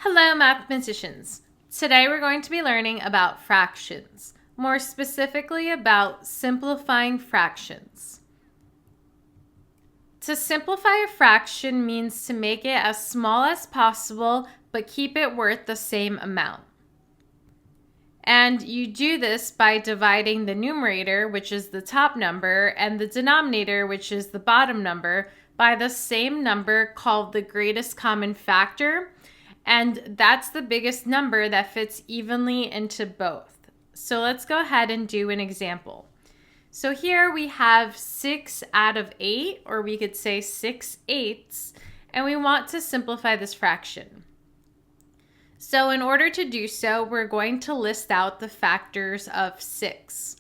Hello, mathematicians. Today we're going to be learning about fractions, more specifically about simplifying fractions. To simplify a fraction means to make it as small as possible but keep it worth the same amount. And you do this by dividing the numerator, which is the top number, and the denominator, which is the bottom number, by the same number called the greatest common factor. And that's the biggest number that fits evenly into both. So let's go ahead and do an example. So here we have 6 out of 8, or we could say 6/8, and we want to simplify this fraction. So in order to do so, we're going to list out the factors of 6.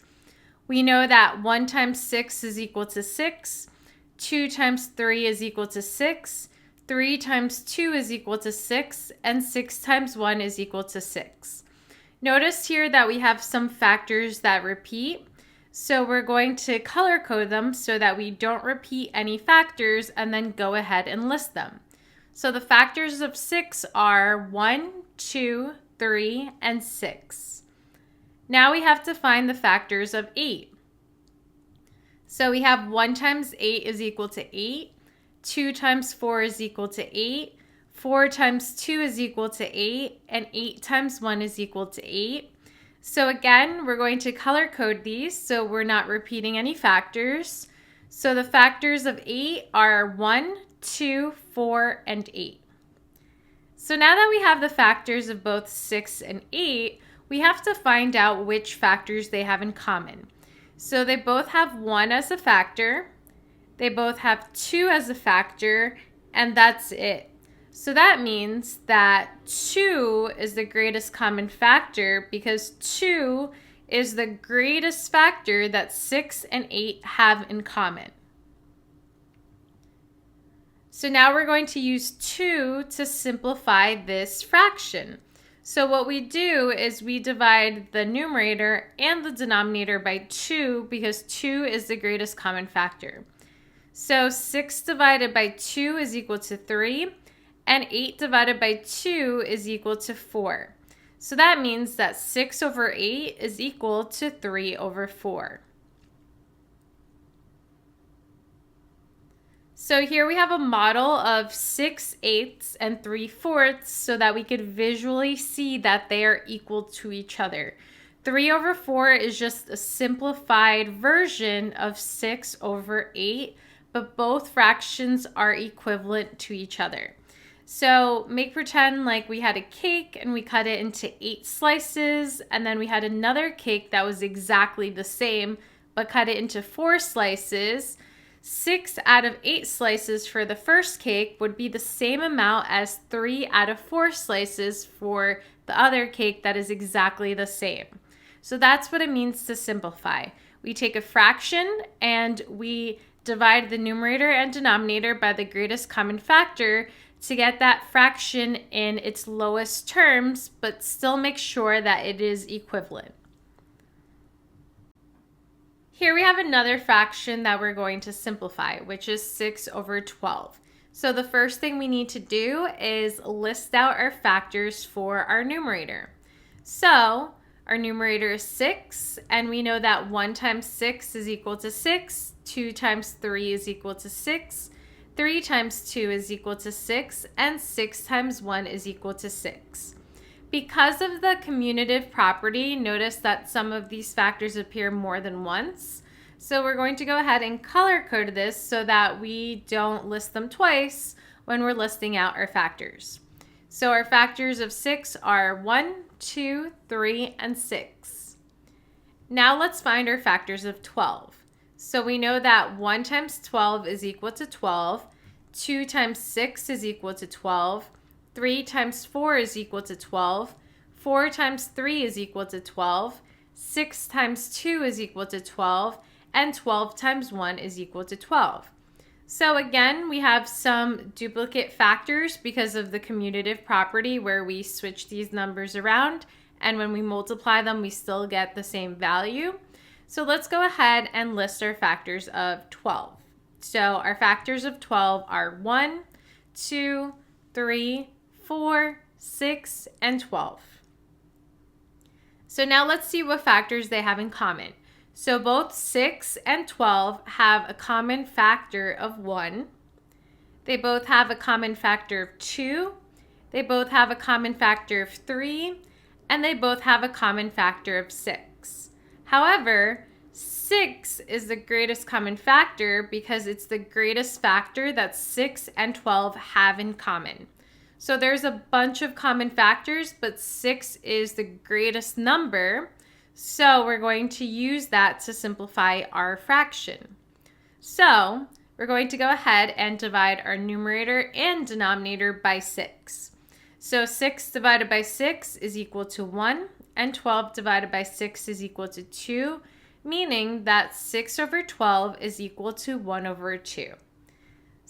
We know that 1 times 6 is equal to 6, 2 times 3 is equal to 6, 3 times 2 is equal to 6, and 6 times 1 is equal to 6. Notice here that we have some factors that repeat, so we're going to color code them so that we don't repeat any factors and then go ahead and list them. So the factors of 6 are 1, 2, 3, and 6. Now we have to find the factors of 8. So we have 1 times 8 is equal to 8. 2 times 4 is equal to 8, 4 times 2 is equal to 8, and 8 times 1 is equal to 8. So again, we're going to color code these so we're not repeating any factors. So the factors of 8 are 1, 2, 4, and 8. So now that we have the factors of both 6 and 8, we have to find out which factors they have in common. So they both have 1 as a factor. They both have 2 as a factor, and that's it. So that means that 2 is the greatest common factor because 2 is the greatest factor that 6 and 8 have in common. So now we're going to use 2 to simplify this fraction. So what we do is we divide the numerator and the denominator by 2 because 2 is the greatest common factor. So 6 divided by 2 is equal to 3, and 8 divided by 2 is equal to 4. So that means that 6 over 8 is equal to 3 over 4. So here we have a model of 6/8 and 3/4 so that we could visually see that they are equal to each other. 3 over 4 is just a simplified version of 6 over 8, but both fractions are equivalent to each other. So make pretend like we had a cake and we cut it into 8 slices, and then we had another cake that was exactly the same, but cut it into 4 slices. 6 out of 8 slices for the first cake would be the same amount as 3 out of 4 slices for the other cake that is exactly the same. So that's what it means to simplify. We take a fraction and we divide the numerator and denominator by the greatest common factor to get that fraction in its lowest terms, but still make sure that it is equivalent. Here we have another fraction that we're going to simplify, which is 6 over 12. So the first thing we need to do is list out our factors for our numerator. So our numerator is 6, and we know that 1 times 6 is equal to 6, 2 times 3 is equal to 6, 3 times 2 is equal to 6, and 6 times 1 is equal to 6. Because of the commutative property, notice that some of these factors appear more than once. So we're going to go ahead and color code this so that we don't list them twice when we're listing out our factors. So our factors of 6 are 1, 2, 3, and 6. Now let's find our factors of 12. So we know that 1 times 12 is equal to 12, 2 times 6 is equal to 12, 3 times 4 is equal to 12, 4 times 3 is equal to 12, 6 times 2 is equal to 12, and 12 times 1 is equal to 12. So again, we have some duplicate factors because of the commutative property where we switch these numbers around, and when we multiply them, we still get the same value. So let's go ahead and list our factors of 12. So our factors of 12 are 1, 2, 3, 4, 6, and 12. So now let's see what factors they have in common. So both 6 and 12 have a common factor of 1. They both have a common factor of 2. They both have a common factor of 3. And they both have a common factor of 6. However, 6 is the greatest common factor because it's the greatest factor that 6 and 12 have in common. So there's a bunch of common factors, but 6 is the greatest number. So we're going to use that to simplify our fraction. So we're going to go ahead and divide our numerator and denominator by 6. So 6 divided by 6 is equal to 1, and 12 divided by 6 is equal to 2, meaning that 6 over 12 is equal to 1 over 2.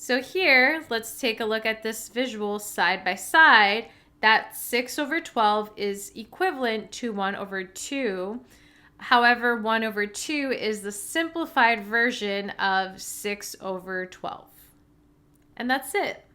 So here, let's take a look at this visual side by side, that 6 over 12 is equivalent to 1 over 2. However, 1 over 2 is the simplified version of 6 over 12. And that's it.